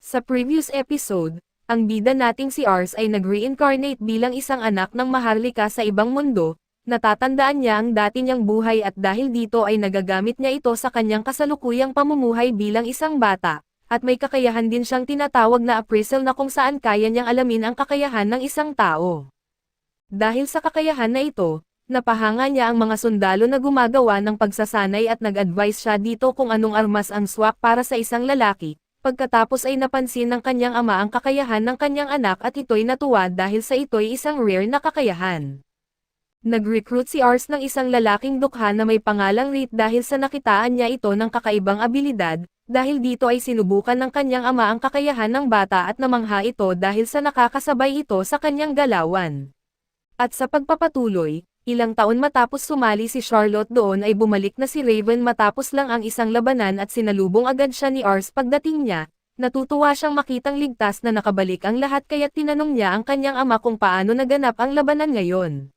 Sa previous episode, ang bida nating si Ars ay nag-reincarnate bilang isang anak ng Maharlika sa ibang mundo, natatandaan niya ang dati niyang buhay at dahil dito ay nagagamit niya ito sa kanyang kasalukuyang pamumuhay bilang isang bata, at may kakayahan din siyang tinatawag na appraisal na kung saan kaya niyang alamin ang kakayahan ng isang tao. Dahil sa kakayahan na ito, napahanga niya ang mga sundalo na gumagawa ng pagsasanay at nag-advise siya dito kung anong armas ang swak para sa isang lalaki. Pagkatapos ay napansin ng kanyang ama ang kakayahan ng kanyang anak at ito'y natuwa dahil sa ito'y isang rare na kakayahan. Nag-recruit si Ars ng isang lalaking dukha na may pangalang Reet dahil sa nakitaan niya ito ng kakaibang abilidad, dahil dito ay sinubukan ng kanyang ama ang kakayahan ng bata at namangha ito dahil sa nakakasabay ito sa kanyang galawan. At sa pagpapatuloy, ilang taon matapos sumali si Charlotte doon ay bumalik na si Raven matapos lang ang isang labanan at sinalubong agad siya ni Ars pagdating niya. Natutuwa siyang makitang ligtas na nakabalik ang lahat kaya't tinanong niya ang kanyang ama kung paano naganap ang labanan ngayon.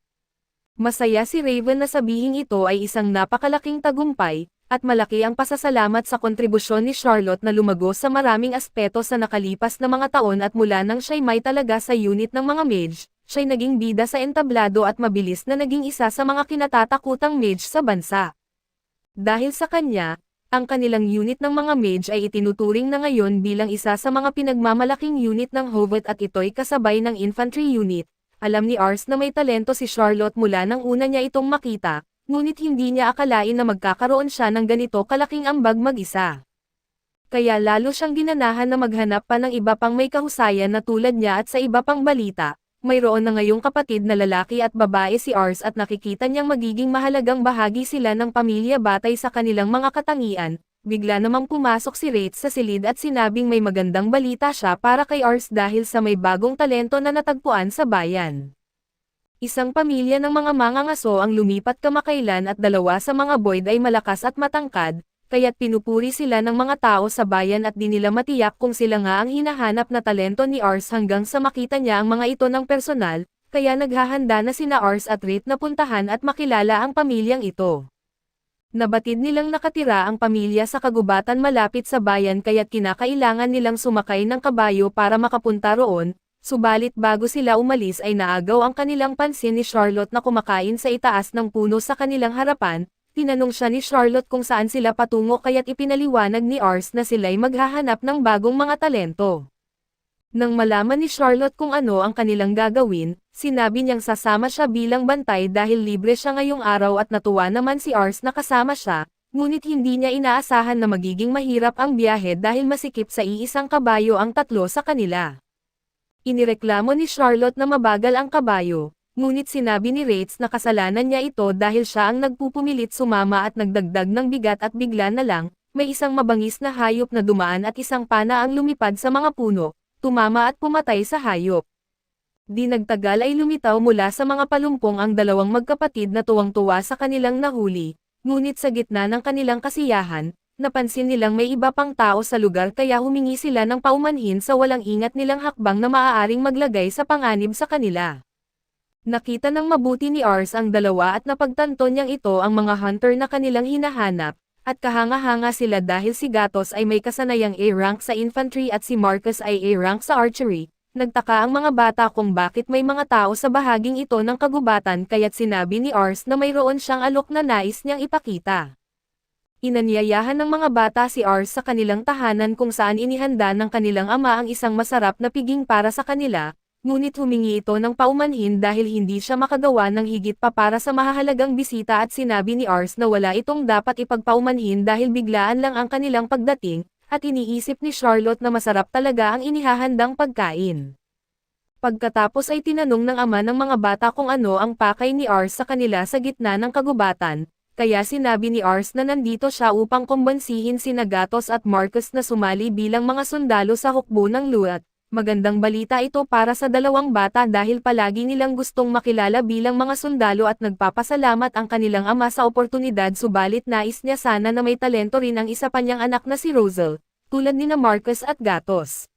Masaya si Raven na sabihing ito ay isang napakalaking tagumpay, at malaki ang pasasalamat sa kontribusyon ni Charlotte na lumago sa maraming aspeto sa nakalipas na mga taon at mula nang siya'y may talaga sa unit ng mga mage, siya'y naging bida sa entablado at mabilis na naging isa sa mga kinatatakutang mage sa bansa. Dahil sa kanya, ang kanilang unit ng mga mage ay itinuturing na ngayon bilang isa sa mga pinagmamalaking unit ng Hovet at ito'y kasabay ng infantry unit. Alam ni Ars na may talento si Charlotte mula nang una niya itong makita, ngunit hindi niya akalain na magkakaroon siya ng ganito kalaking ambag mag-isa. Kaya lalo siyang ginanahan na maghanap pa ng iba pang may kahusayan na tulad niya at sa iba pang balita. Mayroon na ngayong kapatid na lalaki at babae si Ars at nakikita niyang magiging mahalagang bahagi sila ng pamilya batay sa kanilang mga katangian. Bigla namang pumasok si Rate sa silid at sinabing may magandang balita siya para kay Ars dahil sa may bagong talento na natagpuan sa bayan. Isang pamilya ng mga mangangaso ang lumipat kamakailan at dalawa sa mga boyd ay malakas at matangkad, kaya't pinupuri sila ng mga tao sa bayan at di nila matiyak kung sila nga ang hinahanap na talento ni Ars hanggang sa makita niya ang mga ito ng personal, kaya naghahanda na sina Ars at Rate na puntahan at makilala ang pamilyang ito. Nabatid nilang nakatira ang pamilya sa kagubatan malapit sa bayan kaya't kinakailangan nilang sumakay ng kabayo para makapunta roon, subalit bago sila umalis ay naagaw ang kanilang pansin ni Charlotte na kumakain sa itaas ng puno sa kanilang harapan. Tinanong siya ni Charlotte kung saan sila patungo kaya't ipinaliwanag ni Ars na sila'y maghahanap ng bagong mga talento. Nang malaman ni Charlotte kung ano ang kanilang gagawin, sinabi niyang sasama siya bilang bantay dahil libre siya ngayong araw at natuwa naman si Ars na kasama siya, ngunit hindi niya inaasahan na magiging mahirap ang biyahe dahil masikip sa iisang kabayo ang tatlo sa kanila. Inireklamo ni Charlotte na mabagal ang kabayo. Ngunit sinabi ni Rates na kasalanan niya ito dahil siya ang nagpupumilit sumama at nagdagdag ng bigat at bigla na lang, may isang mabangis na hayop na dumaan at isang pana ang lumipad sa mga puno, tumama at pumatay sa hayop. Di nagtagal ay lumitaw mula sa mga palumpong ang dalawang magkapatid na tuwang-tuwa sa kanilang nahuli, ngunit sa gitna ng kanilang kasiyahan, napansin nilang may iba pang tao sa lugar kaya humingi sila ng paumanhin sa walang ingat nilang hakbang na maaaring maglagay sa panganib sa kanila. Nakita ng mabuti ni Ars ang dalawa at napagtanto niyang ito ang mga hunter na kanilang hinahanap, at kahanga-hanga sila dahil si Gatos ay may kasanayang A-rank sa infantry at si Marcus ay A-rank sa archery. Nagtaka ang mga bata kung bakit may mga tao sa bahaging ito ng kagubatan kaya't sinabi ni Ars na mayroon siyang alok na nais niyang ipakita. Inanyayahan ng mga bata si Ars sa kanilang tahanan kung saan inihanda ng kanilang ama ang isang masarap na piging para sa kanila. Ngunit humingi ito ng paumanhin dahil hindi siya makagawa ng higit pa para sa mahahalagang bisita at sinabi ni Ars na wala itong dapat ipagpaumanhin dahil biglaan lang ang kanilang pagdating, at iniisip ni Charlotte na masarap talaga ang inihahandang pagkain. Pagkatapos ay tinanong ng ama ng mga bata kung ano ang pakay ni Ars sa kanila sa gitna ng kagubatan, kaya sinabi ni Ars na nandito siya upang kumbansihin sina Gatos at Marcus na sumali bilang mga sundalo sa hukbo ng Luat. Magandang balita ito para sa dalawang bata dahil palagi nilang gustong makilala bilang mga sundalo at nagpapasalamat ang kanilang ama sa oportunidad subalit nais niya sana na may talento rin ang isa pa niyang anak na si Rosal, tulad nina Marcus at Gatos.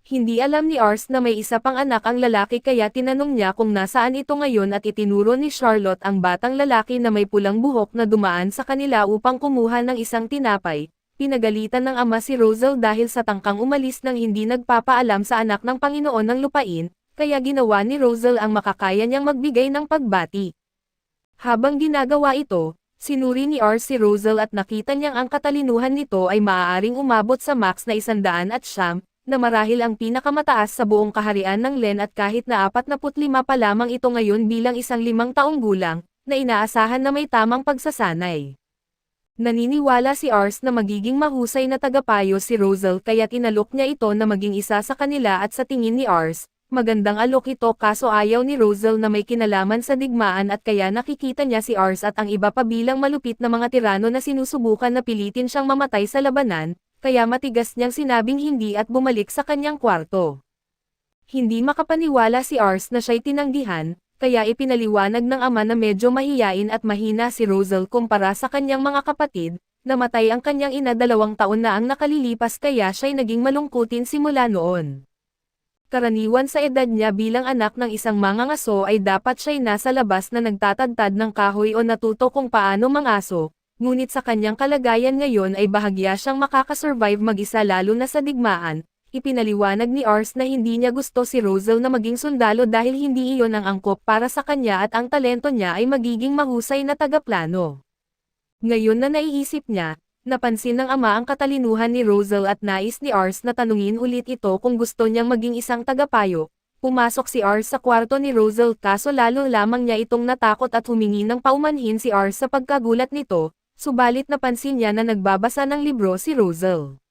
Hindi alam ni Ars na may isa pang anak ang lalaki kaya tinanong niya kung nasaan ito ngayon at itinuro ni Charlotte ang batang lalaki na may pulang buhok na dumaan sa kanila upang kumuha ng isang tinapay. pinagalitan ng ama si Rosal dahil sa tangkang umalis nang hindi nagpapaalam sa anak ng Panginoon ng Lupain, kaya ginawa ni Rosal ang makakaya niyang magbigay ng pagbati. Habang ginagawa ito, sinuri ni Ars si Rosal at nakita niyang ang katalinuhan nito ay maaaring umabot sa max na 100, na marahil ang pinakamataas sa buong kaharian ng Len at kahit na 45 pa lamang ito ngayon bilang isang 5 taong gulang, na inaasahan na may tamang pagsasanay. Naniniwala si Ars na magiging mahusay na tagapayo si Rosal kaya't inalok niya ito na maging isa sa kanila at sa tingin ni Ars, magandang alok ito kaso ayaw ni Rosal na may kinalaman sa digmaan at kaya nakikita niya si Ars at ang iba pa bilang malupit na mga tirano na sinusubukan na pilitin siyang mamatay sa labanan, kaya matigas niyang sinabing hindi at bumalik sa kanyang kwarto. Hindi makapaniwala si Ars na siya'y tinanggihan, kaya ipinaliwanag ng ama na medyo mahiyain at mahina si Rosal kumpara sa kanyang mga kapatid, namatay ang kanyang ina 2 taon na ang nakalilipas kaya siya'y naging malungkutin simula noon. Karaniwan sa edad niya bilang anak ng isang mangangaso ay dapat siya'y nasa labas na nagtatadtad ng kahoy o natuto kung paano mangaso, ngunit sa kanyang kalagayan ngayon ay bahagya siyang makakasurvive mag-isa lalo na sa digmaan. Ipinaliwanag ni Ars na hindi niya gusto si Rosal na maging sundalo dahil hindi iyon ang angkop para sa kanya at ang talento niya ay magiging mahusay na tagaplano. Ngayon na naiisip niya, napansin ng ama ang katalinuhan ni Rosal at nais ni Ars na tanungin ulit ito kung gusto niyang maging isang tagapayo. Pumasok si Ars sa kwarto ni Rosal kaso lalo lamang niya itong natakot at humingi ng paumanhin si Ars sa pagkagulat nito, subalit napansin niya na nagbabasa ng libro si Rosal.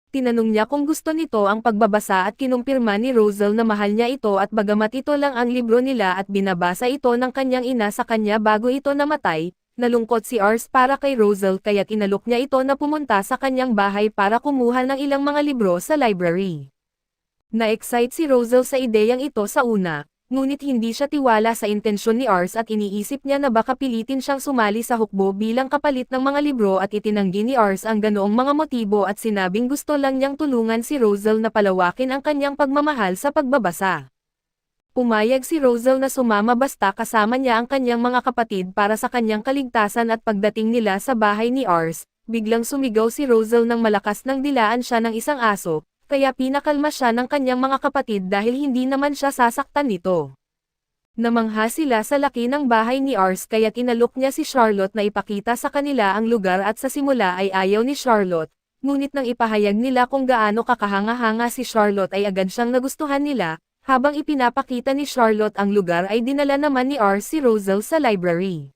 Tinanong niya kung gusto nito ang pagbabasa at kinumpirma ni Rosal na mahal niya ito at bagamat ito lang ang libro nila at binabasa ito ng kanyang ina sa kanya bago ito namatay, nalungkot si Ars para kay Rosal kaya inalok niya ito na pumunta sa kanyang bahay para kumuha ng ilang mga libro sa library. Na-excite si Rosal sa ideyang ito sa una, ngunit hindi siya tiwala sa intensyon ni Ars at iniisip niya na baka pilitin siyang sumali sa hukbo bilang kapalit ng mga libro at itinanggi ni Ars ang ganoong mga motibo at sinabing gusto lang niyang tulungan si Rosal na palawakin ang kanyang pagmamahal sa pagbabasa. Pumayag si Rosal na sumama basta kasama niya ang kanyang mga kapatid para sa kanyang kaligtasan at pagdating nila sa bahay ni Ars, biglang sumigaw si Rosal ng malakas nang dilaan siya ng isang aso, kaya pinakalma siya ng kanyang mga kapatid dahil hindi naman siya sasaktan nito. Namangha sila sa laki ng bahay ni Ars kaya inalok niya si Charlotte na ipakita sa kanila ang lugar at sa simula ay ayaw ni Charlotte, ngunit nang ipahayag nila kung gaano kakahanga-hanga si Charlotte ay agad siyang nagustuhan nila, habang ipinapakita ni Charlotte ang lugar ay dinala naman ni Ars si Rosal sa library.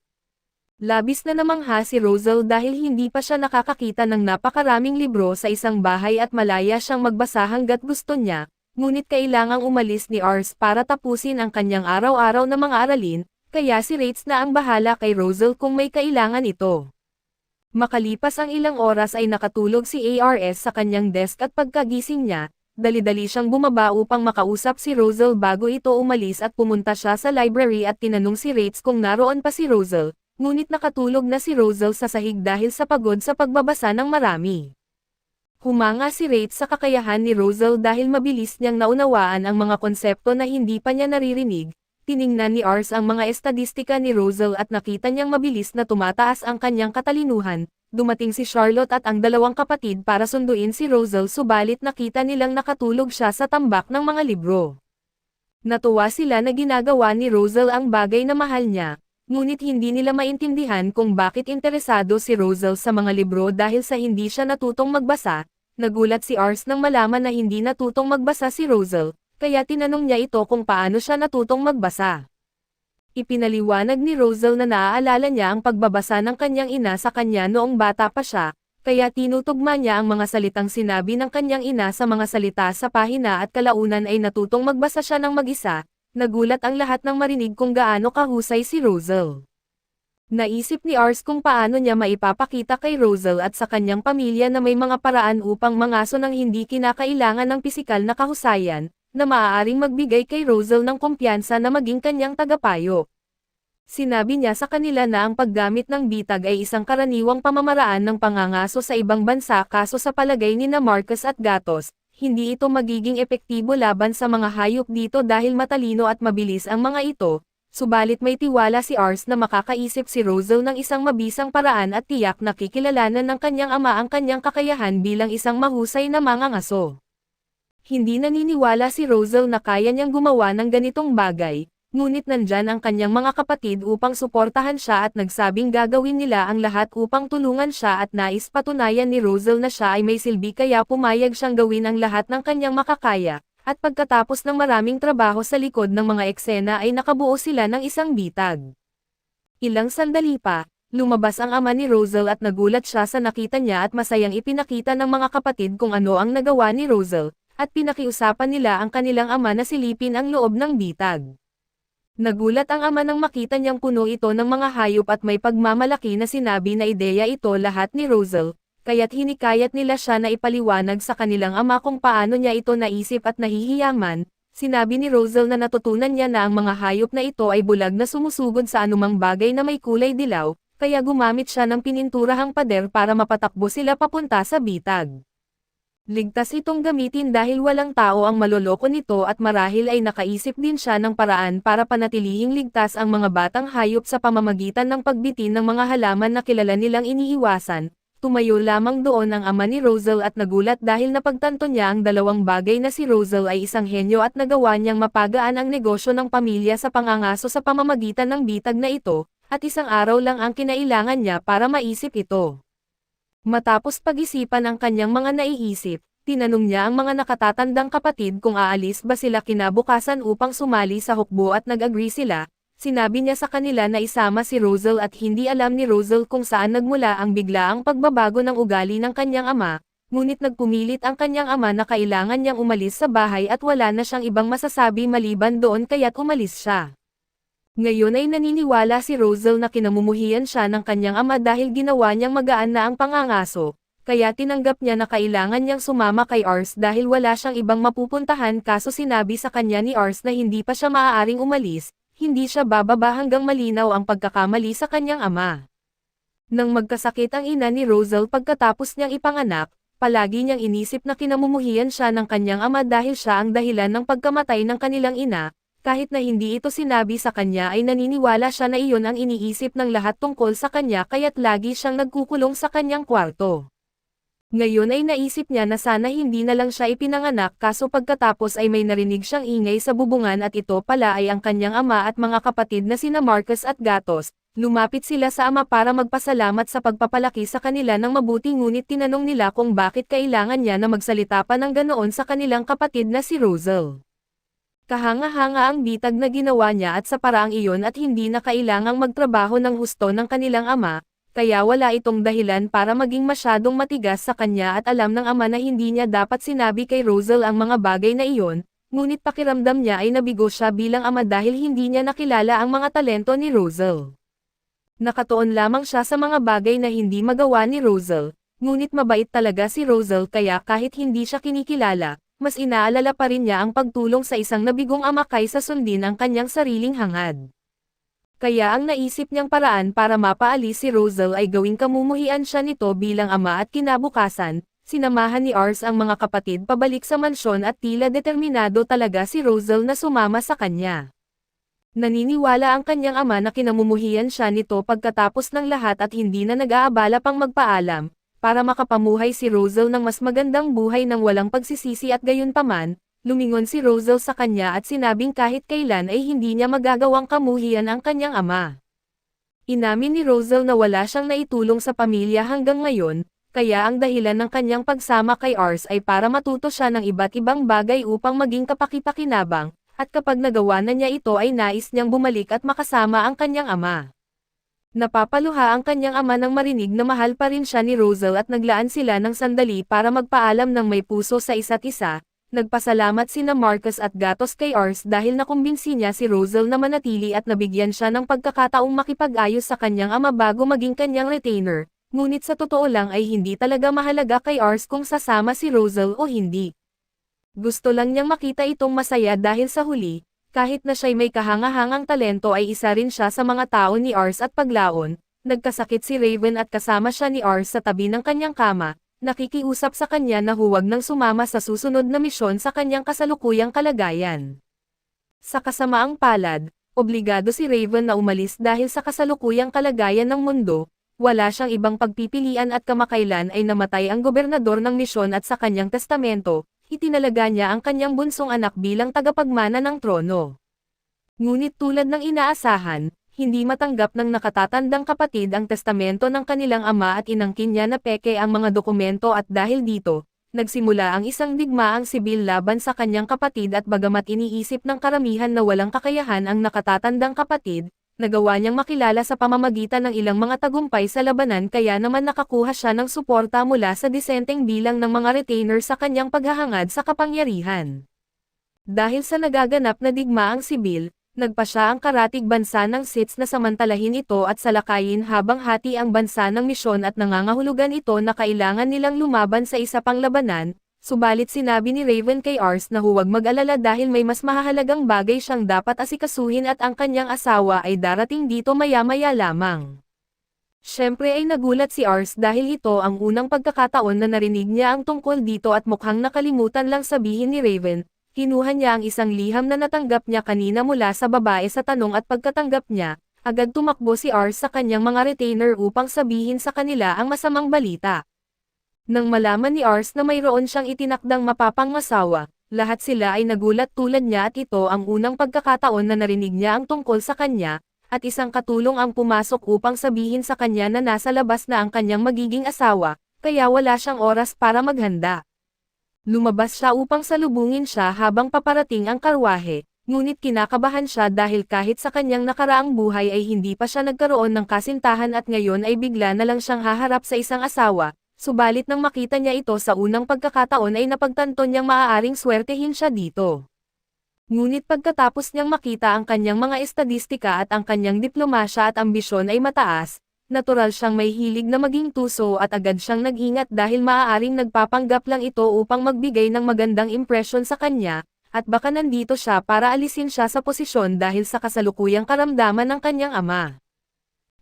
Labis na namangha si Rosal dahil hindi pa siya nakakakita ng napakaraming libro sa isang bahay at malaya siyang magbasa hanggat gusto niya, ngunit kailangang umalis ni Ars para tapusin ang kanyang araw-araw na mga aralin, kaya si Rates na ang bahala kay Rosal kung may kailangan ito. Makalipas ang ilang oras ay nakatulog si Ars sa kanyang desk at pagkagising niya, dali-dali siyang bumaba upang makausap si Rosal bago ito umalis at pumunta siya sa library at tinanong si Rates kung naroon pa si Rosal. Ngunit nakatulog na si Rosal sa sahig dahil sa pagod sa pagbabasa ng marami. Humanga si Rates sa kakayahan ni Rosal dahil mabilis niyang naunawaan ang mga konsepto na hindi pa niya naririnig. Tiningnan ni Ars ang mga estadistika ni Rosal at nakita niyang mabilis na tumataas ang kanyang katalinuhan. Dumating si Charlotte at ang 2 kapatid para sunduin si Rosal subalit nakita nilang nakatulog siya sa tambak ng mga libro. Natuwa sila na ginagawa ni Rosal ang bagay na mahal niya. Ngunit hindi nila maintindihan kung bakit interesado si Rosal sa mga libro dahil sa hindi siya natutong magbasa. Nagulat si Ars nang malaman na hindi natutong magbasa si Rosal, kaya tinanong niya ito kung paano siya natutong magbasa. Ipinaliwanag ni Rosal na naaalala niya ang pagbabasa ng kanyang ina sa kanya noong bata pa siya, kaya tinutugma niya ang mga salitang sinabi ng kanyang ina sa mga salita sa pahina at kalaunan ay natutong magbasa siya ng mag-isa. Nagulat ang lahat nang marinig kung gaano kahusay si Rosal. Naisip ni Ars kung paano niya maipapakita kay Rosal at sa kanyang pamilya na may mga paraan upang mangaso ng hindi kinakailangan ng pisikal na kahusayan, na maaaring magbigay kay Rosal ng kumpiyansa na maging kanyang tagapayo. Sinabi niya sa kanila na ang paggamit ng bitag ay isang karaniwang pamamaraan ng pangangaso sa ibang bansa kaso sa palagay ni na Marcus at Gatos, hindi ito magiging epektibo laban sa mga hayop dito dahil matalino at mabilis ang mga ito, subalit may tiwala si Ars na makakaisip si Rosal ng isang mabisang paraan at tiyak na kikilalanan ng kanyang ama ang kanyang kakayahan bilang isang mahusay na mangangaso. Hindi naniniwala si Rosal na kaya niyang gumawa ng ganitong bagay, ngunit nandyan ang kanyang mga kapatid upang suportahan siya at nagsabing gagawin nila ang lahat upang tulungan siya at nais patunayan ni Rosal na siya ay may silbi kaya pumayag siyang gawin ang lahat ng kanyang makakaya, at pagkatapos ng maraming trabaho sa likod ng mga eksena ay nakabuo sila ng isang bitag. Ilang sandali pa, lumabas ang ama ni Rosal at nagulat siya sa nakita niya at masayang ipinakita ng mga kapatid kung ano ang nagawa ni Rosal, at pinakiusapan nila ang kanilang ama na silipin ang loob ng bitag. Nagulat ang ama nang makita niyang puno ito ng mga hayop at may pagmamalaki na sinabi na ideya ito lahat ni Rosal, kaya't hinikayat nila siya na ipaliwanag sa kanilang ama kung paano niya ito naisip at nahihiyaman. Sinabi ni Rosal na natutunan niya na ang mga hayop na ito ay bulag na sumusugod sa anumang bagay na may kulay dilaw, kaya gumamit siya ng pininturahang pader para mapatakbo sila papunta sa bitag. Ligtas itong gamitin dahil walang tao ang maloloko nito at marahil ay nakaisip din siya ng paraan para panatilihing ligtas ang mga batang hayop sa pamamagitan ng pagbitin ng mga halaman na kilala nilang iniiwasan. Tumayo lamang doon ang ama ni Rosal at nagulat dahil napagtanto niya ang dalawang bagay na si Rosal ay isang henyo at nagawa niyang mapagaan ang negosyo ng pamilya sa pangangaso sa pamamagitan ng bitag na ito, at isang araw lang ang kinailangan niya para maisip ito. Matapos pag-isipan ang kanyang mga naiisip, tinanong niya ang mga nakatatandang kapatid kung aalis ba sila kinabukasan upang sumali sa hukbo at nag-agree sila. Sinabi niya sa kanila na isama si Rosal at hindi alam ni Rosal kung saan nagmula ang biglaang pagbabago ng ugali ng kanyang ama, ngunit nagpumilit ang kanyang ama na kailangan niyang umalis sa bahay at wala na siyang ibang masasabi maliban doon kaya't umalis siya. Ngayon ay naniniwala si Rosal na kinamumuhian siya ng kanyang ama dahil ginawa niyang magaan na ang pangangaso, kaya tinanggap niya na kailangan niyang sumama kay Ars dahil wala siyang ibang mapupuntahan kaso sinabi sa kanya ni Ars na hindi pa siya maaaring umalis, hindi siya bababa hanggang malinaw ang pagkakamali sa kanyang ama. Nang magkasakit ang ina ni Rosal pagkatapos niyang ipanganak, palagi niyang inisip na kinamumuhian siya ng kanyang ama dahil siya ang dahilan ng pagkamatay ng kanilang ina. Kahit na hindi ito sinabi sa kanya ay naniniwala siya na iyon ang iniisip ng lahat tungkol sa kanya kaya't lagi siyang nagkukulong sa kanyang kwarto. Ngayon ay naisip niya na sana hindi na lang siya ipinanganak kaso pagkatapos ay may narinig siyang ingay sa bubungan at ito pala ay ang kanyang ama at mga kapatid na sina Marcus at Gatos. Lumapit sila sa ama para magpasalamat sa pagpapalaki sa kanila ng mabuti ngunit tinanong nila kung bakit kailangan niya na magsalita pa ng ganoon sa kanilang kapatid na si Rosal. Kahanga-hanga ang bitag na ginawa niya at sa paraang iyon at hindi na kailangang magtrabaho ng husto ng kanilang ama, kaya wala itong dahilan para maging masyadong matigas sa kanya at alam ng ama na hindi niya dapat sinabi kay Rosal ang mga bagay na iyon, ngunit pakiramdam niya ay nabigo siya bilang ama dahil hindi niya nakilala ang mga talento ni Rosal. Nakatuon lamang siya sa mga bagay na hindi magawa ni Rosal, ngunit mabait talaga si Rosal kaya kahit hindi siya kinikilala, mas inaalala pa rin niya ang pagtulong sa isang nabigong ama kaysa sundin ang kanyang sariling hangad. Kaya ang naisip niyang paraan para mapaalis si Rosal ay gawing kamumuhian siya nito bilang ama at kinabukasan, sinamahan ni Ars ang mga kapatid pabalik sa mansyon at tila determinado talaga si Rosal na sumama sa kanya. Naniniwala ang kanyang ama na kinamumuhian siya nito pagkatapos ng lahat at hindi na nag-aabala pang magpaalam, para makapamuhay si Rosal ng mas magandang buhay ng walang pagsisisi at gayunpaman, lumingon si Rosal sa kanya at sinabing kahit kailan ay hindi niya magagawang kamuhian ang kanyang ama. Inamin ni Rosal na wala siyang naitulong sa pamilya hanggang ngayon, kaya ang dahilan ng kanyang pagsama kay Ars ay para matuto siya ng iba't ibang bagay upang maging kapaki-pakinabang, at kapag nagawa na niya ito ay nais niyang bumalik at makasama ang kanyang ama. Napapaluha ang kanyang ama nang marinig na mahal pa rin siya ni Rosal at naglaan sila ng sandali para magpaalam ng may puso sa isa't isa. Nagpasalamat sina Marcus at Gatos kay Ars dahil nakumbinsi niya si Rosal na manatili at nabigyan siya ng pagkakataong makipag-ayos sa kanyang ama bago maging kanyang retainer, ngunit sa totoo lang ay hindi talaga mahalaga kay Ars kung sasama si Rosal o hindi. Gusto lang niyang makita itong masaya dahil sa huli, kahit na siya'y may kahangahangang talento ay isa rin siya sa mga tao ni Ars at paglaon. Nagkasakit si Raven at kasama siya ni Ars sa tabi ng kanyang kama, nakikiusap sa kanya na huwag nang sumama sa susunod na misyon sa kanyang kasalukuyang kalagayan. Sa kasamaang palad, obligado si Raven na umalis dahil sa kasalukuyang kalagayan ng mundo, wala siyang ibang pagpipilian at kamakailan ay namatay ang gobernador ng misyon at sa kanyang testamento, itinalaga niya ang kanyang bunsong anak bilang tagapagmana ng trono. Ngunit tulad ng inaasahan, hindi matanggap ng nakatatandang kapatid ang testamento ng kanilang ama at inangkin niya na peke ang mga dokumento at dahil dito, nagsimula ang isang digmaang sibil laban sa kanyang kapatid at bagamat iniisip ng karamihan na walang kakayahan ang nakatatandang kapatid, nagawa niyang makilala sa pamamagitan ng ilang mga tagumpay sa labanan kaya naman nakakuha siya ng suporta mula sa disenteng bilang ng mga retainer sa kanyang paghahangad sa kapangyarihan. Dahil sa nagaganap na digmaang sibil, nagpa siya ang karatig bansa ng Sith na samantalahin ito at salakayin habang hati ang bansa ng misyon at nangangahulugan ito na kailangan nilang lumaban sa isa pang labanan, subalit sinabi ni Raven kay Ars na huwag mag-alala dahil may mas mahahalagang bagay siyang dapat asikasuhin at ang kanyang asawa ay darating dito maya-maya lamang. Siyempre ay nagulat si Ars dahil ito ang unang pagkakataon na narinig niya ang tungkol dito at mukhang nakalimutan lang sabihin ni Raven. Kinuha niya ang isang liham na natanggap niya kanina mula sa babae sa tanong at pagkatanggap niya, agad tumakbo si Ars sa kanyang mga retainer upang sabihin sa kanila ang masamang balita. Nang malaman ni Ars na mayroon siyang itinakdang mapapangasawa, lahat sila ay nagulat tulad niya at ito ang unang pagkakataon na narinig niya ang tungkol sa kanya, at isang katulong ang pumasok upang sabihin sa kanya na nasa labas na ang kanyang magiging asawa, kaya wala siyang oras para maghanda. Lumabas siya upang salubungin siya habang paparating ang karwahe, ngunit kinakabahan siya dahil kahit sa kanyang nakaraang buhay ay hindi pa siya nagkaroon ng kasintahan at ngayon ay bigla na lang siyang haharap sa isang asawa, subalit nang makita niya ito sa unang pagkakataon ay napagtanto niyang maaaring swertehin siya dito. Ngunit pagkatapos niyang makita ang kanyang mga estadistika at ang kanyang diplomasya at ambisyon ay mataas, natural siyang may hilig na maging tuso at agad siyang nag-ingat dahil maaaring nagpapanggap lang ito upang magbigay ng magandang impresyon sa kanya, at baka nandito siya para alisin siya sa posisyon dahil sa kasalukuyang karamdaman ng kanyang ama.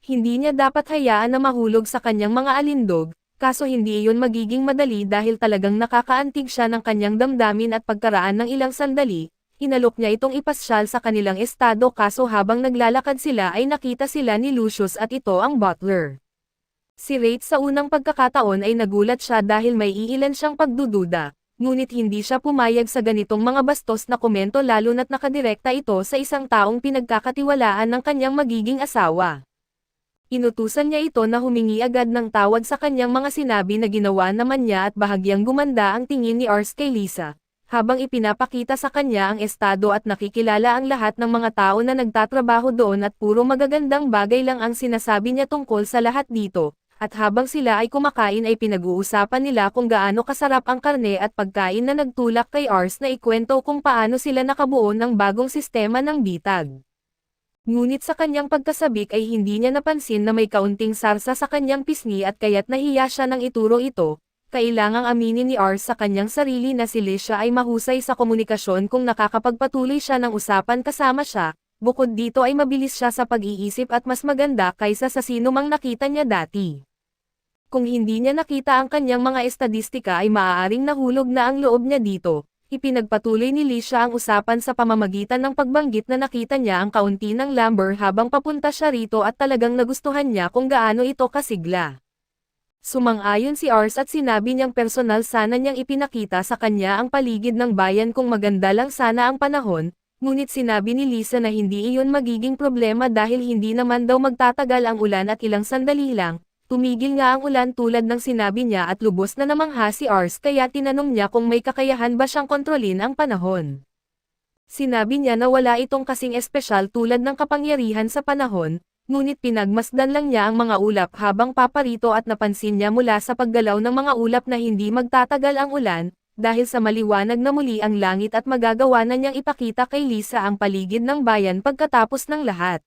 Hindi niya dapat hayaan na mahulog sa kanyang mga alindog, kaso hindi iyon magiging madali dahil talagang nakakaantig siya ng kanyang damdamin at pagkaraan ng ilang sandali. Inalok niya itong ipasyal sa kanilang estado kaso habang naglalakad sila ay nakita sila ni Lucius at ito ang butler. Si Wraith sa unang pagkakataon ay nagulat siya dahil may iilan siyang pagdududa, ngunit hindi siya pumayag sa ganitong mga bastos na komento lalo na't nakadirekta ito sa isang taong pinagkakatiwalaan ng kanyang magiging asawa. Inutusan niya ito na humingi agad ng tawad sa kanyang mga sinabi na ginawa naman niya at bahagyang gumanda ang tingin ni Ars kay Lisa. Habang ipinapakita sa kanya ang estado at nakikilala ang lahat ng mga tao na nagtatrabaho doon at puro magagandang bagay lang ang sinasabi niya tungkol sa lahat dito, at habang sila ay kumakain ay pinag-uusapan nila kung gaano kasarap ang karne at pagkain na nagtulak kay Ars na ikwento kung paano sila nakabuo ng bagong sistema ng bitag. Ngunit sa kanyang pagkasabik ay hindi niya napansin na may kaunting sarsa sa kanyang pisngi at kaya't nahiya siya nang ituro ito. Kailangang aminin ni Ars sa kanyang sarili na si Licia ay mahusay sa komunikasyon kung nakakapagpatuloy siya ng usapan kasama siya, bukod dito ay mabilis siya sa pag-iisip at mas maganda kaysa sa sino mang nakita niya dati. Kung hindi niya nakita ang kanyang mga estadistika ay maaaring nahulog na ang loob niya dito. Ipinagpatuloy ni Licia ang usapan sa pamamagitan ng pagbanggit na nakita niya ang kaunti ng lumber habang papunta siya rito at talagang nagustuhan niya kung gaano ito kasigla. Sumang-ayon si Ars at sinabi niyang personal sana niyang ipinakita sa kanya ang paligid ng bayan kung maganda lang sana ang panahon, ngunit sinabi ni Lisa na hindi iyon magiging problema dahil hindi naman daw magtatagal ang ulan at ilang sandali lang, tumigil nga ang ulan tulad ng sinabi niya at lubos na namangha si Ars kaya tinanong niya kung may kakayahan ba siyang kontrolin ang panahon. Sinabi niya na wala itong kasing espesyal tulad ng kapangyarihan sa panahon, ngunit pinagmasdan lang niya ang mga ulap habang paparito at napansin niya mula sa paggalaw ng mga ulap na hindi magtatagal ang ulan, dahil sa maliwanag na muli ang langit at magagawa na niyang ipakita kay Lisa ang paligid ng bayan pagkatapos ng lahat.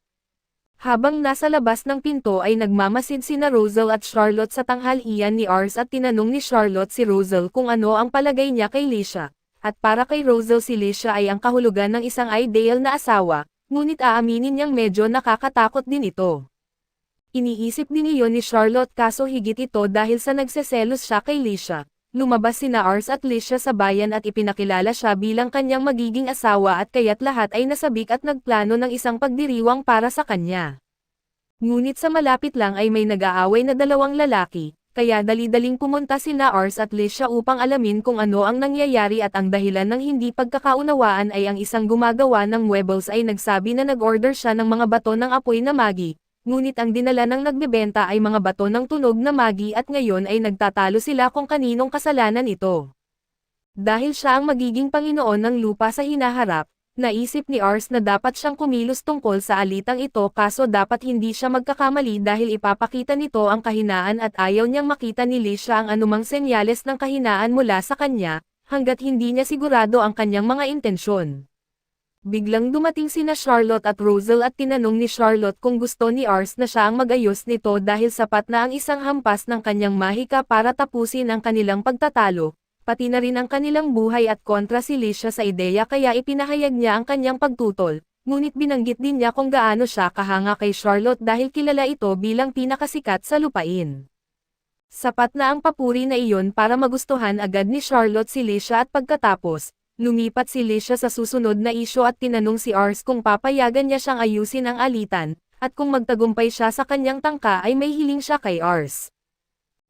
Habang nasa labas ng pinto ay nagmamasid sina Rosal at Charlotte sa tanghalian ni Ars at tinanong ni Charlotte si Rosal kung ano ang palagay niya kay Licia, at para kay Rosal si Licia ay ang kahulugan ng isang ideal na asawa. Ngunit aaminin niyang medyo nakakatakot din ito. Iniisip din iyon ni Charlotte kaso higit ito dahil sa nagseselos siya kay Licia, lumabas sina Ars at Lisha sa bayan at ipinakilala siya bilang kanyang magiging asawa at kaya't lahat ay nasabik at nagplano ng isang pagdiriwang para sa kanya. Ngunit sa malapit lang ay may nag-aaway na dalawang lalaki, kaya dali-daling pumunta sina Ars at Lisha upang alamin kung ano ang nangyayari at ang dahilan ng hindi pagkakaunawaan ay ang isang gumagawa ng Webbles ay nagsabi na nag-order siya ng mga bato ng apoy na magi, ngunit ang dinala ng nagbebenta ay mga bato ng tunog na magi at ngayon ay nagtatalo sila kung kaninong kasalanan ito. Dahil siya ang magiging Panginoon ng lupa sa hinaharap, naisip ni Ars na dapat siyang kumilos tungkol sa alitang ito kaso dapat hindi siya magkakamali dahil ipapakita nito ang kahinaan at ayaw niyang makita ni Lisha ang anumang senyales ng kahinaan mula sa kanya, hanggat hindi niya sigurado ang kanyang mga intensyon. Biglang dumating sina Charlotte at Rosal at tinanong ni Charlotte kung gusto ni Ars na siya ang mag-ayos nito dahil sapat na ang isang hampas ng kanyang mahika para tapusin ang kanilang pagtatalo. Pati na rin ang kanilang buhay at kontra si Lisha sa ideya kaya ipinahayag niya ang kanyang pagtutol, ngunit binanggit din niya kung gaano siya kahanga kay Charlotte dahil kilala ito bilang pinakasikat sa lupain. Sapat na ang papuri na iyon para magustuhan agad ni Charlotte si Lisha at pagkatapos, lumipat si Lisha sa susunod na isyo at tinanong si Ars kung papayagan niya siyang ayusin ang alitan, at kung magtagumpay siya sa kanyang tangka ay may hiling siya kay Ars.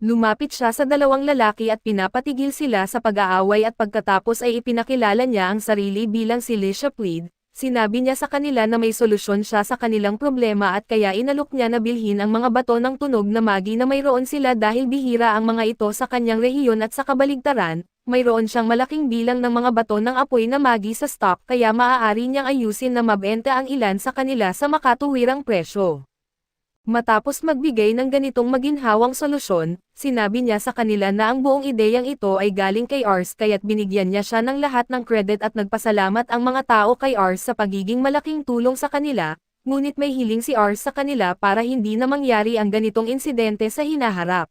Lumapit siya sa dalawang lalaki at pinapatigil sila sa pag-aaway at pagkatapos ay ipinakilala niya ang sarili bilang si Lisha Plead. Sinabi niya sa kanila na may solusyon siya sa kanilang problema at kaya inalok niya na bilhin ang mga bato ng tunog na magi na mayroon sila dahil bihira ang mga ito sa kanyang rehiyon at sa kabaligtaran, mayroon siyang malaking bilang ng mga bato ng apoy na magi sa stock kaya maaari niyang ayusin na mabenta ang ilan sa kanila sa makatuwirang presyo. Matapos magbigay ng ganitong maginhawang solusyon, sinabi niya sa kanila na ang buong ideyang ito ay galing kay Ars kaya't binigyan niya siya ng lahat ng credit at nagpasalamat ang mga tao kay Ars sa pagiging malaking tulong sa kanila, ngunit may hiling si Ars sa kanila para hindi na mangyari ang ganitong insidente sa hinaharap.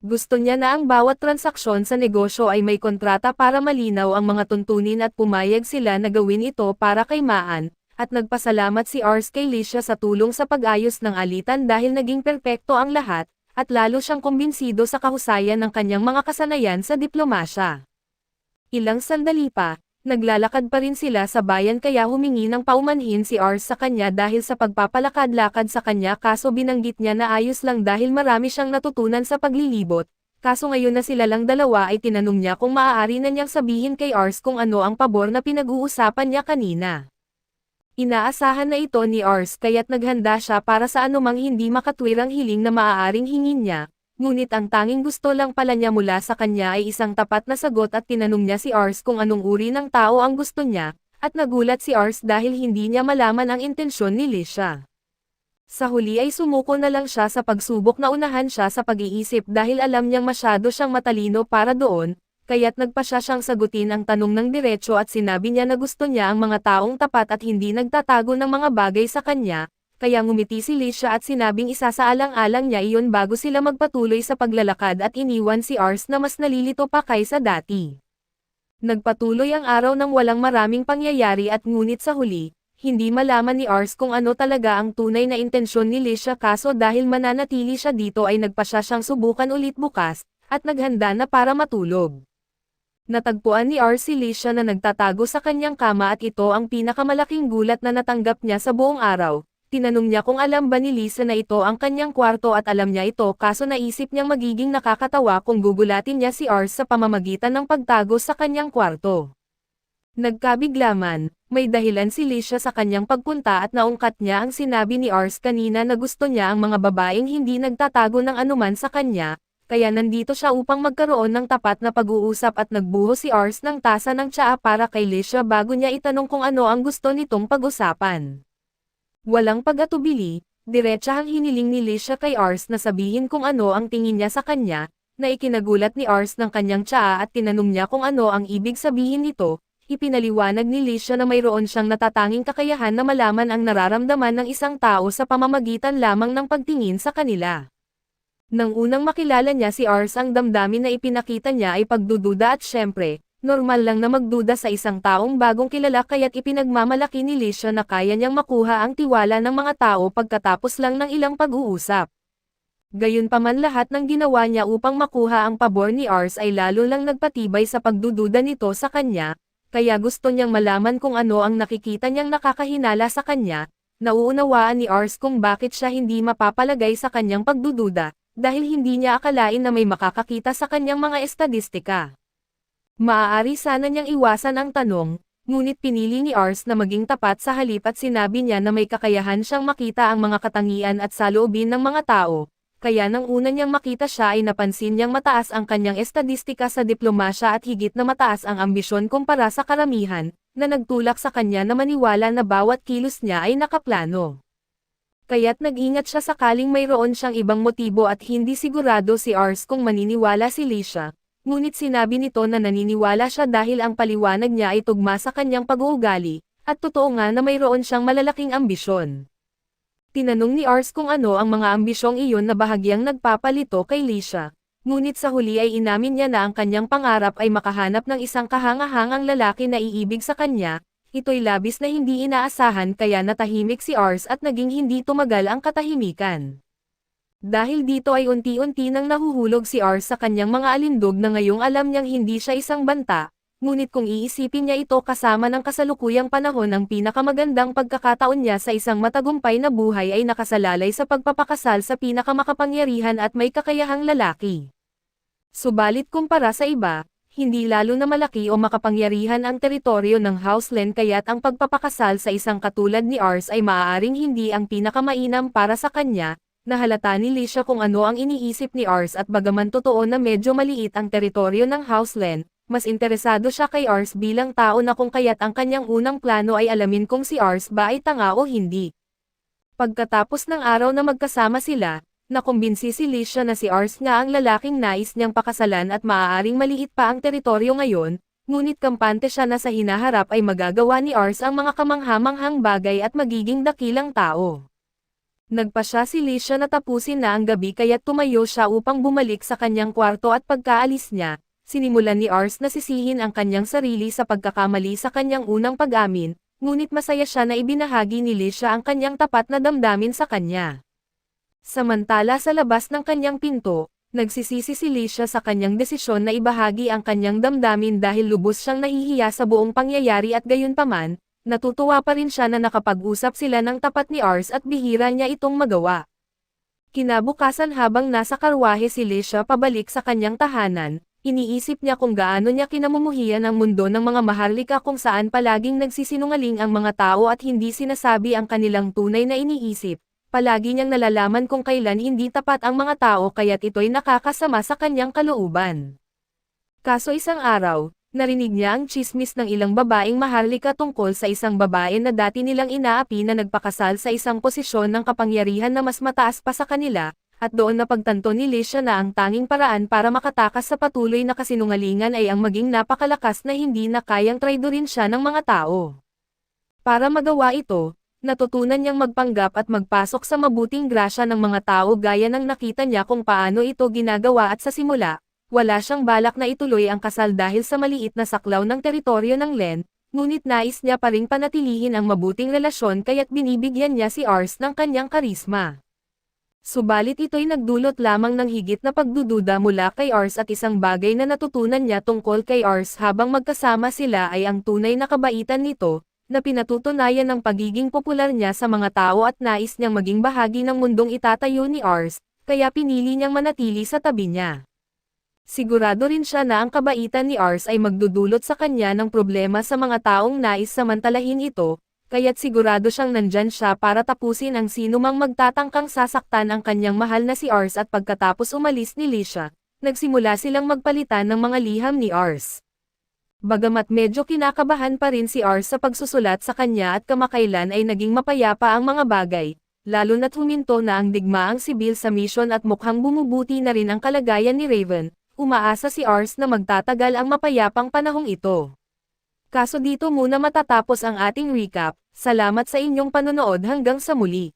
Gusto niya na ang bawat transaksyon sa negosyo ay may kontrata para malinaw ang mga tuntunin at pumayag sila na gawin ito para kay Maan. At nagpasalamat si Ars kay Lisha sa tulong sa pag-ayos ng alitan dahil naging perpekto ang lahat, at lalo siyang kumbinsido sa kahusayan ng kanyang mga kasanayan sa diplomasya. Ilang sandali pa, naglalakad pa rin sila sa bayan kaya humingi ng paumanhin si Ars sa kanya dahil sa pagpapalakad-lakad sa kanya kaso binanggit niya na ayos lang dahil marami siyang natutunan sa paglilibot, kaso ngayon na sila lang dalawa ay tinanong niya kung maaari na niyang sabihin kay Ars kung ano ang pabor na pinag-uusapan niya kanina. Inaasahan na ito ni Ars kaya't naghanda siya para sa anumang hindi makatwirang hiling na maaaring hingin niya, ngunit ang tanging gusto lang pala niya mula sa kanya ay isang tapat na sagot at tinanong niya si Ars kung anong uri ng tao ang gusto niya, at nagulat si Ars dahil hindi niya malaman ang intensyon ni Lisha. Sa huli ay sumuko na lang siya sa pagsubok na unahan siya sa pag-iisip dahil alam niyang masyado siyang matalino para doon, kaya't nagpa siya siyang sagutin ang tanong ng diretso at sinabi niya na gusto niya ang mga taong tapat at hindi nagtatago ng mga bagay sa kanya, kaya ngumiti si Lisha at sinabing isasaalang-alang niya iyon bago sila magpatuloy sa paglalakad at iniwan si Ars na mas nalilito pa kaysa dati. Nagpatuloy ang araw ng walang maraming pangyayari at ngunit sa huli, hindi malaman ni Ars kung ano talaga ang tunay na intensyon ni Lisha kaso dahil mananatili siya dito ay nagpa siya siyang subukan ulit bukas, at naghanda na para matulog. Natagpuan ni Ars si Lisha na nagtatago sa kanyang kama at ito ang pinakamalaking gulat na natanggap niya sa buong araw. Tinanong niya kung alam ba ni Lisa na ito ang kanyang kwarto at alam niya ito kaso naisip niyang magiging nakakatawa kung gugulatin niya si Ars sa pamamagitan ng pagtago sa kanyang kwarto. Nagkabiglaman, may dahilan si Lisha sa kanyang pagpunta at naungkat niya ang sinabi ni Ars kanina na gusto niya ang mga babaeng hindi nagtatago ng anuman sa kanya, kaya nandito siya upang magkaroon ng tapat na pag-uusap at nagbuhos si Ars ng tasa ng tsaa para kay Lisha bago niya itanong kung ano ang gusto nitong pag-usapan. Walang pag-atubili, diretsahang hiniling ni Lisha kay Ars na sabihin kung ano ang tingin niya sa kanya, na ikinagulat ni Ars ng kanyang tsaa at tinanong niya kung ano ang ibig sabihin nito, ipinaliwanag ni Lisha na mayroon siyang natatanging kakayahan na malaman ang nararamdaman ng isang tao sa pamamagitan lamang ng pagtingin sa kanila. Nang unang makilala niya si Ars ang damdamin na ipinakita niya ay pagdududa at syempre, normal lang na magduda sa isang taong bagong kilala kaya't ipinagmamalaki ni Lisha na kaya niyang makuha ang tiwala ng mga tao pagkatapos lang ng ilang pag-uusap. Gayunpaman lahat ng ginawa niya upang makuha ang pabor ni Ars ay lalo lang nagpatibay sa pagdududa nito sa kanya, kaya gusto niyang malaman kung ano ang nakikita niyang nakakahinala sa kanya. Nauunawaan ni Ars kung bakit siya hindi mapapalagay sa kanyang pagdududa, dahil hindi niya akalain na may makakakita sa kanyang mga estadistika. Maaari sana niyang iwasan ang tanong, ngunit pinili ni Ars na maging tapat sa halip at sinabi niya na may kakayahan siyang makita ang mga katangian at saloobin ng mga tao. Kaya nang una niyang makita siya ay napansin niyang mataas ang kanyang estadistika sa diplomasya at higit na mataas ang ambisyon kumpara sa karamihan, na nagtulak sa kanya na maniwala na bawat kilos niya ay nakaplano. Kaya't nag-ingat siya sakaling mayroon siyang ibang motibo at hindi sigurado si Ars kung maniniwala si Licia, ngunit sinabi nito na naniniwala siya dahil ang paliwanag niya ay tugma sa kanyang pag-uugali, at totoo nga na mayroon siyang malalaking ambisyon. Tinanong ni Ars kung ano ang mga ambisyong iyon na bahagyang nagpapalito kay Licia. Ngunit sa huli ay inamin niya na ang kanyang pangarap ay makahanap ng isang kahangahangang lalaki na iibig sa kanya. Ito'y labis na hindi inaasahan kaya natahimik si Ars at naging hindi tumagal ang katahimikan. Dahil dito ay unti-unti nang nahuhulog si Ars sa kanyang mga alindog na ngayong alam niyang hindi siya isang banta. Ngunit kung iisipin niya ito kasama ng kasalukuyang panahon ang pinakamagandang pagkakataon niya sa isang matagumpay na buhay ay nakasalalay sa pagpapakasal sa pinakamakapangyarihan at may kakayahang lalaki. Subalit kumpara sa iba, hindi lalo na malaki o makapangyarihan ang teritoryo ng Houseland kaya't ang pagpapakasal sa isang katulad ni Ars ay maaaring hindi ang pinakamainam para sa kanya. Nahalata ni Licia kung ano ang iniisip ni Ars at bagaman totoo na medyo maliit ang teritoryo ng Houseland, mas interesado siya kay Ars bilang tao na kung kaya't ang kanyang unang plano ay alamin kung si Ars ba ay tanga o hindi. Pagkatapos ng araw na magkasama sila, nakumbinsi si Licia na si Ars nga ang lalaking nais niyang pakasalan at maaaring maliit pa ang teritoryo ngayon, ngunit kampante siya na sa hinaharap ay magagawa ni Ars ang mga kamanghamanghang bagay at magiging dakilang tao. Nagpa siya si Licia na tapusin na ang gabi kaya't tumayo siya upang bumalik sa kanyang kwarto at pagkaalis niya, sinimulan ni Ars na sisihin ang kanyang sarili sa pagkakamali sa kanyang unang pag-amin, ngunit masaya siya na ibinahagi ni Licia ang kanyang tapat na damdamin sa kanya. Samantala sa labas ng kanyang pinto, nagsisisi si Licia sa kanyang desisyon na ibahagi ang kanyang damdamin dahil lubos siyang nahihiya sa buong pangyayari at gayunpaman, natutuwa pa rin siya na nakapag-usap sila ng tapat ni Ars at bihira niya itong magawa. Kinabukasan habang nasa karwahe si Licia pabalik sa kanyang tahanan, iniisip niya kung gaano niya kinamumuhian ang mundo ng mga maharlika kung saan palaging nagsisinungaling ang mga tao at hindi sinasabi ang kanilang tunay na iniisip. Palagi niyang nalalaman kung kailan hindi tapat ang mga tao kaya't ito'y nakakasama sa kanyang kalooban. Kaso isang araw, narinig niya ang tsismis ng ilang babaeng maharlika tungkol sa isang babae na dati nilang inaapi na nagpakasal sa isang posisyon ng kapangyarihan na mas mataas pa sa kanila, at doon napagtanto ni Licia na ang tanging paraan para makatakas sa patuloy na kasinungalingan ay ang maging napakalakas na hindi na kayang traidorin siya ng mga tao. Para magawa ito, natutunan niyang magpanggap at magpasok sa mabuting grasya ng mga tao gaya ng nakita niya kung paano ito ginagawa at sa simula, wala siyang balak na ituloy ang kasal dahil sa maliit na saklaw ng teritoryo ng Len, ngunit nais niya pa ring panatilihin ang mabuting relasyon kaya't binibigyan niya si Ars ng kanyang karisma. Subalit ito'y nagdulot lamang ng higit na pagdududa mula kay Ars at isang bagay na natutunan niya tungkol kay Ars habang magkasama sila ay ang tunay na kabaitan nito, na pinatutunayan ng pagiging popular niya sa mga tao at nais niyang maging bahagi ng mundong itatayo ni Ars, kaya pinili niyang manatili sa tabi niya. Sigurado rin siya na ang kabaitan ni Ars ay magdudulot sa kanya ng problema sa mga taong nais samantalahin ito, kaya't sigurado siyang nandyan siya para tapusin ang sinumang magtatangkang sasaktan ang kanyang mahal na si Ars at pagkatapos umalis ni Licia, nagsimula silang magpalitan ng mga liham ni Ars. Bagamat medyo kinakabahan pa rin si Ars sa pagsusulat sa kanya at kamakailan ay naging mapayapa ang mga bagay, lalo na't huminto na ang digmaang sibil sa mission at mukhang bumubuti na rin ang kalagayan ni Raven, umaasa si Ars na magtatagal ang mapayapang panahong ito. Kaso dito muna matatapos ang ating recap, salamat sa inyong panonood hanggang sa muli.